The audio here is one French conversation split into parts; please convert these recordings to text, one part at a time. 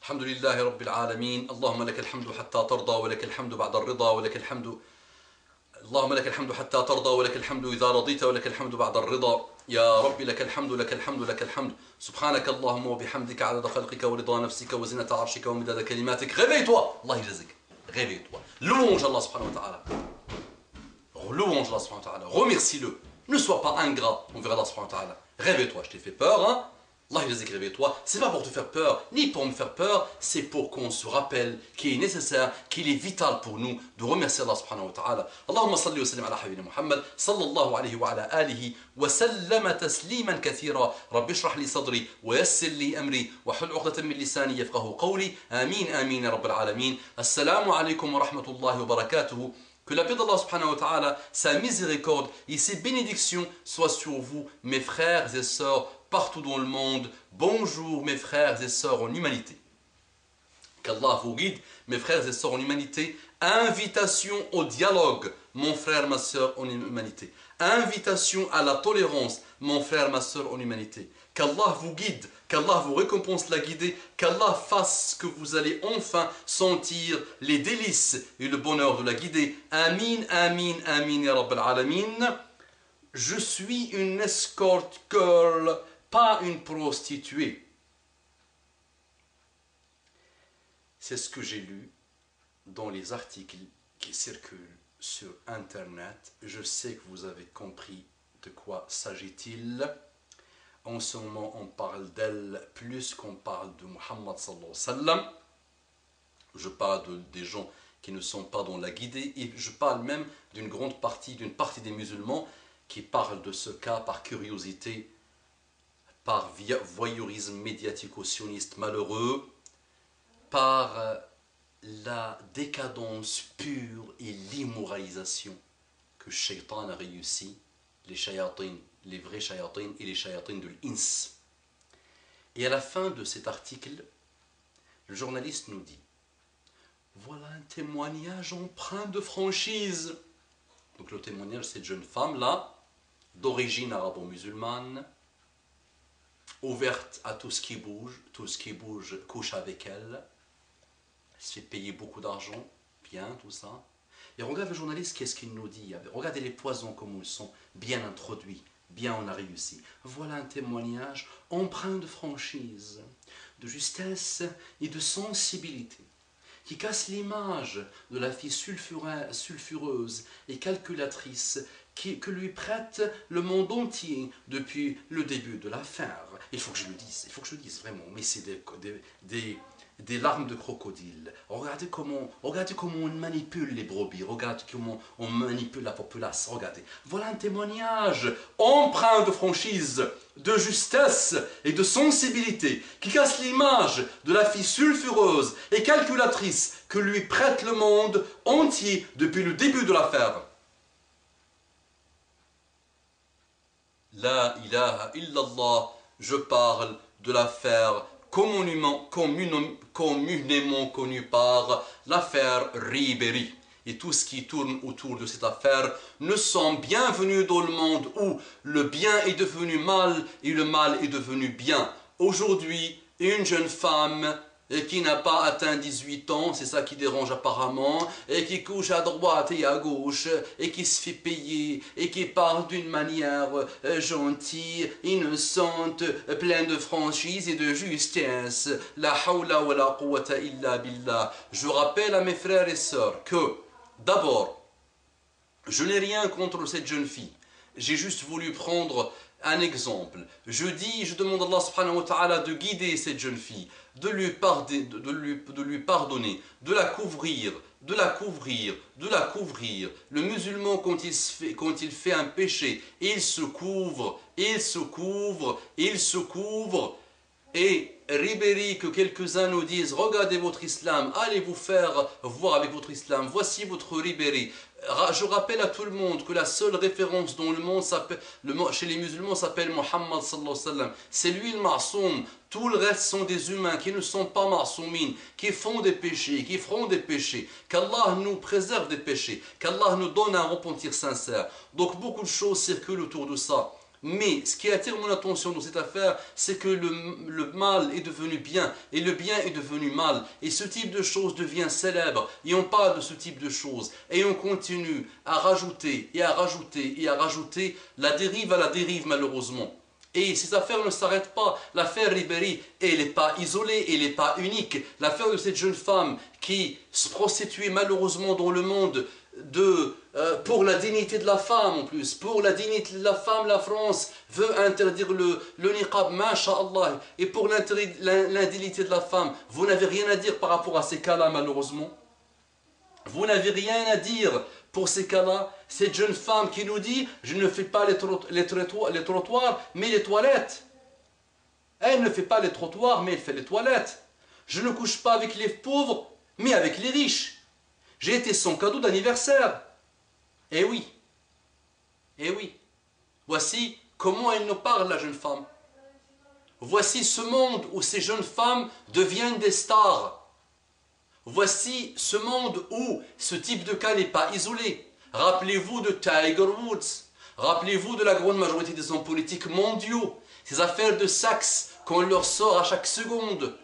الحمد لله رب العالمين اللهم لك الحمد حتى ترضى ولك الحمد بعد الرضا ولك الحمد اللهم لك الحمد حتى ترضى ولك الحمد إذا رضيت ولك الحمد بعد الرضا يا رب لك الحمد لك الحمد لك الحمد سبحانك اللهم وبحمدك عدد خلقك ورضا نفسك وزنة عرشك ومداد كلماتك. Réveille-toi, Allah يجزيك. Réveille-toi. Louange Allah subhanahu wa ta'ala. Louange Allah subhanahu wa ta'ala. Remercie-le. Ne sois pas ingrat envers Allah subhanahu wa ta'ala. Réveille-toi, je t'ai fait peur, hein. Allah يجزيك, réveille-toi. C'est pas pour te faire peur, ni pour me faire peur, c'est pour qu'on se rappelle qu'il est nécessaire, qu'il est vital pour nous de remercier Allah subhanahu wa ta'ala. Allahumma salli wa sallim ala habibina Muhammad sallallahu alayhi wa ala alihi wa sallama tasliman kathira. Rabbi shrah li sadri wa yassir li amri wa hul 'uqdatan min lisani yafqahu qawli. Amin amin ya rabbal alamin. Assalamu alaykum wa rahmatullahi wa barakatuh. Que la paix d'Allah subhanahu wa ta'ala, sa miséricorde et ses bénédictions soient sur vous, mes frères et sœurs, partout dans le monde. Bonjour mes frères et sœurs en humanité. Qu'Allah vous guide, mes frères et sœurs en humanité. Invitation au dialogue, mon frère, ma sœur en humanité. Invitation à la tolérance, mon frère, ma sœur en humanité. Qu'Allah vous guide, qu'Allah vous récompense la guidée, qu'Allah fasse que vous allez enfin sentir les délices et le bonheur de la guidée. Amin, amin, amin, ya rabbal alamin. Je suis une escort girl, pas une prostituée. C'est ce que j'ai lu dans les articles qui circulent sur Internet. Je sais que vous avez compris de quoi s'agit-il. En ce moment, on parle d'elle plus qu'on parle de Muhammad sallallahu alayhi wa sallam. Je parle des gens qui ne sont pas dans la guidée et je parle même d'une partie des musulmans qui parlent de ce cas par curiosité, par voyeurisme médiatico-sioniste malheureux, par la décadence pure et l'immoralisation que Shaitan a réussi, les shayatins, les vrais shayatins et les shayatins de l'ins. Et à la fin de cet article, le journaliste nous dit: voilà un témoignage empreint de franchise. Donc le témoignage, cette jeune femme-là, d'origine arabo-musulmane, ouverte à tout ce qui bouge couche avec elle, se fait payer beaucoup d'argent, bien tout ça. Et regarde le journaliste, qu'est-ce qu'il nous dit? Regardez les poisons comme ils sont bien introduits, bien on a réussi. Voilà un témoignage empreint de franchise, de justesse et de sensibilité, qui casse l'image de la fille sulfureuse et calculatrice que lui prête le monde entier depuis le début de l'affaire. Il faut que je le dise vraiment, mais c'est des larmes de crocodile. Regardez comment on manipule les brebis, regardez comment on manipule la populace, regardez. Voilà un témoignage empreint de franchise, de justesse et de sensibilité, qui casse l'image de la fille sulfureuse et calculatrice que lui prête le monde entier depuis le début de l'affaire. La ilaha illallah, je parle de l'affaire communément connue par l'affaire Ribéry. Et tout ce qui tourne autour de cette affaire ne sont bienvenus dans le monde où le bien est devenu mal et le mal est devenu bien. Aujourd'hui, une jeune femme qui n'a pas atteint 18 ans, c'est ça qui dérange apparemment, et qui couche à droite et à gauche, et qui se fait payer, et qui parle d'une manière gentille, innocente, pleine de franchise et de justesse. La hawla wa la quwwata illa billah. Je rappelle à mes frères et sœurs que, d'abord, je n'ai rien contre cette jeune fille. J'ai juste voulu prendre un exemple. Je demande à Allah subhanahu wa ta'ala de guider cette jeune fille, de lui pardonner, de la couvrir. Le musulman, quand il fait un péché, il se couvre. Et Ribéry, que quelques-uns nous disent: regardez votre islam, allez vous faire voir avec votre islam, voici votre Ribéry. Je rappelle à tout le monde que la seule référence dans le monde chez les musulmans s'appelle Muhammad sallallahu alayhi wa sallam. C'est lui le ma'soum. Tout le reste sont des humains qui ne sont pas ma'soumines, qui font des péchés, qui feront des péchés. Qu'Allah nous préserve des péchés, qu'Allah nous donne un repentir sincère. Donc beaucoup de choses circulent autour de ça. Mais ce qui attire mon attention dans cette affaire, c'est que le mal est devenu bien et le bien est devenu mal. Et ce type de choses devient célèbre. Et on parle de ce type de choses. Et on continue à rajouter et à rajouter et à rajouter la dérive à la dérive malheureusement. Et ces affaires ne s'arrêtent pas. L'affaire Ribéry, elle n'est pas isolée, elle n'est pas unique. L'affaire de cette jeune femme qui se prostituait malheureusement dans le monde pour la dignité de la femme en plus. Pour la dignité de la femme, la France veut interdire le niqab, masha'Allah. Et pour l'indignité de la femme, vous n'avez rien à dire par rapport à ces cas-là malheureusement. Vous n'avez rien à dire pour ces cas-là. Cette jeune femme qui nous dit « Je ne fais pas les trottoirs, mais les toilettes. » Elle ne fait pas les trottoirs, mais elle fait les toilettes. « Je ne couche pas avec les pauvres, mais avec les riches. J'ai été son cadeau d'anniversaire. » Eh oui. Eh oui. Voici comment elle nous parle, la jeune femme. Voici ce monde où ces jeunes femmes deviennent des stars. Voici ce monde où ce type de cas n'est pas isolé. Rappelez-vous de Tiger Woods. Rappelez-vous de la grande majorité des hommes politiques mondiaux. Ces affaires de sexe qu'on leur sort à chaque seconde.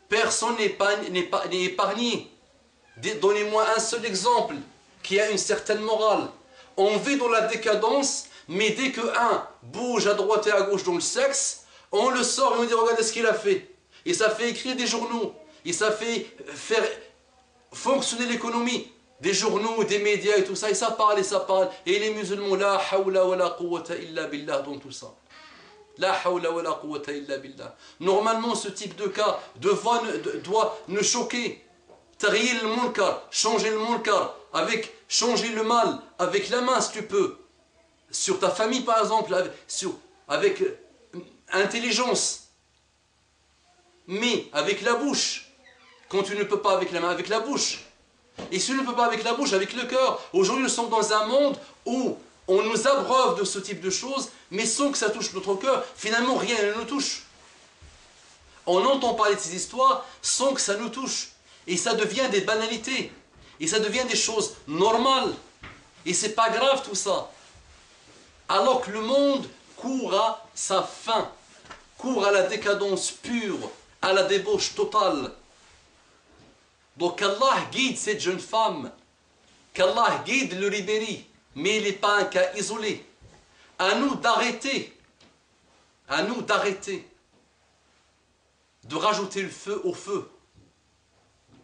Personne n'est épargné. Donnez-moi un seul exemple qui a une certaine morale. On vit dans la décadence, mais dès qu'un bouge à droite et à gauche dans le sexe, on le sort et on dit regardez ce qu'il a fait. Et ça fait écrire des journaux. Et ça fait faire fonctionner l'économie des journaux, des médias et tout ça. Et ça parle et ça parle. Et les musulmans, la hawla wa la quwwata illa billah dans tout ça. La hawla wa la quwwata illa billah. Normalement, ce type de cas doit nous choquer. Tahrir le munkar, changer le munkar, changer le mal avec la main si tu peux. Sur ta famille par exemple, avec intelligence. Mais avec la bouche. Quand tu ne peux pas avec la main, avec la bouche. Et si tu ne peux pas avec la bouche, avec le cœur. Aujourd'hui, nous sommes dans un monde où on nous abreuve de ce type de choses, mais sans que ça touche notre cœur, finalement, rien ne nous touche. On entend parler de ces histoires sans que ça nous touche. Et ça devient des banalités. Et ça devient des choses normales. Et c'est pas grave tout ça. Alors que le monde court à sa fin. Court à la décadence pure, à la débauche totale. Donc Allah guide cette jeune femme, qu'Allah guide le Ribéry, mais il n'est pas un cas isolé. À nous d'arrêter, de rajouter le feu au feu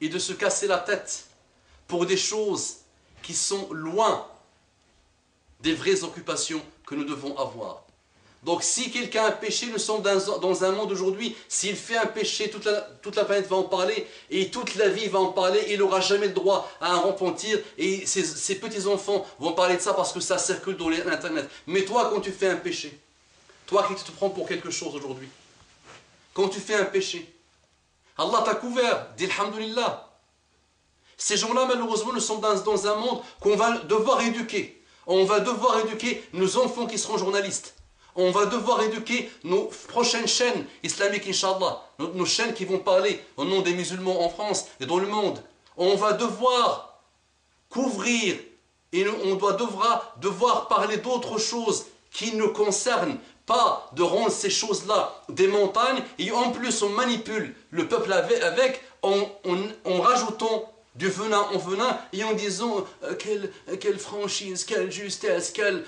et de se casser la tête pour des choses qui sont loin des vraies occupations que nous devons avoir. Donc si quelqu'un a péché, nous sommes dans un monde aujourd'hui, s'il fait un péché, toute la planète va en parler, et toute la vie va en parler, et il n'aura jamais le droit à un repentir, et ses petits-enfants vont parler de ça parce que ça circule dans l'internet. Mais toi, quand tu fais un péché, toi qui te prends pour quelque chose aujourd'hui, quand tu fais un péché, Allah t'a couvert, dis alhamdulillah. Ces gens-là, malheureusement, nous sommes dans un monde qu'on va devoir éduquer. On va devoir éduquer nos enfants qui seront journalistes. On va devoir éduquer nos prochaines chaînes islamiques, Inch'Allah. Nos chaînes qui vont parler au nom des musulmans en France et dans le monde. On va devoir couvrir et on devoir parler d'autres choses qui nous concernent. Pas de rendre ces choses-là des montagnes. Et en plus, on manipule le peuple avec en rajoutant du venin en venin et en disant quelle franchise, quelle justesse, quelle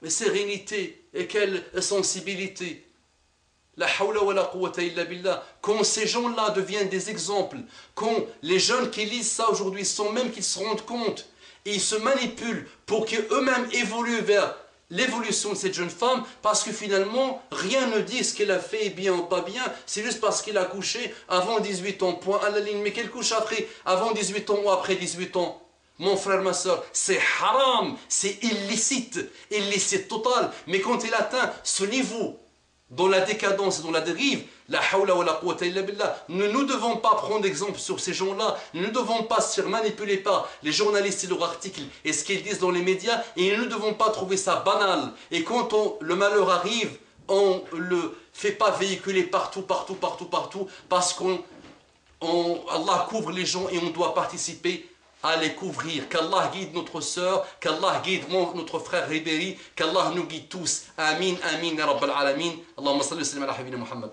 sérénité et quelle sensibilité. La hawla wa la quwwata illa billah. Quand ces gens-là deviennent des exemples, quand les jeunes qui lisent ça aujourd'hui sans même qu'ils se rendent compte, et ils se manipulent pour qu'eux-mêmes évoluent vers l'évolution de cette jeune femme, parce que finalement, rien ne dit ce qu'elle a fait bien ou pas bien, c'est juste parce qu'elle a couché avant 18 ans, point à la ligne. Mais qu'elle couche avant 18 ans ou après 18 ans? Mon frère, ma soeur, c'est haram, c'est illicite total. Mais quand il atteint ce niveau, dans la décadence et dans la dérive, la hawla wa la quwwata illa billah, nous ne devons pas prendre exemple sur ces gens-là, nous ne devons pas se faire manipuler par les journalistes et leurs articles et ce qu'ils disent dans les médias, et nous ne devons pas trouver ça banal. Et quand le malheur arrive, on ne le fait pas véhiculer partout, parce qu'Allah couvre les gens et on doit participer à les couvrir. Qu'Allah guide notre sœur, qu'Allah guide notre frère Ribéry, qu'Allah nous guide tous. Amin, amin, ya Rabbal Alamin. Allahumma salli wa sallim ala habibina Muhammad.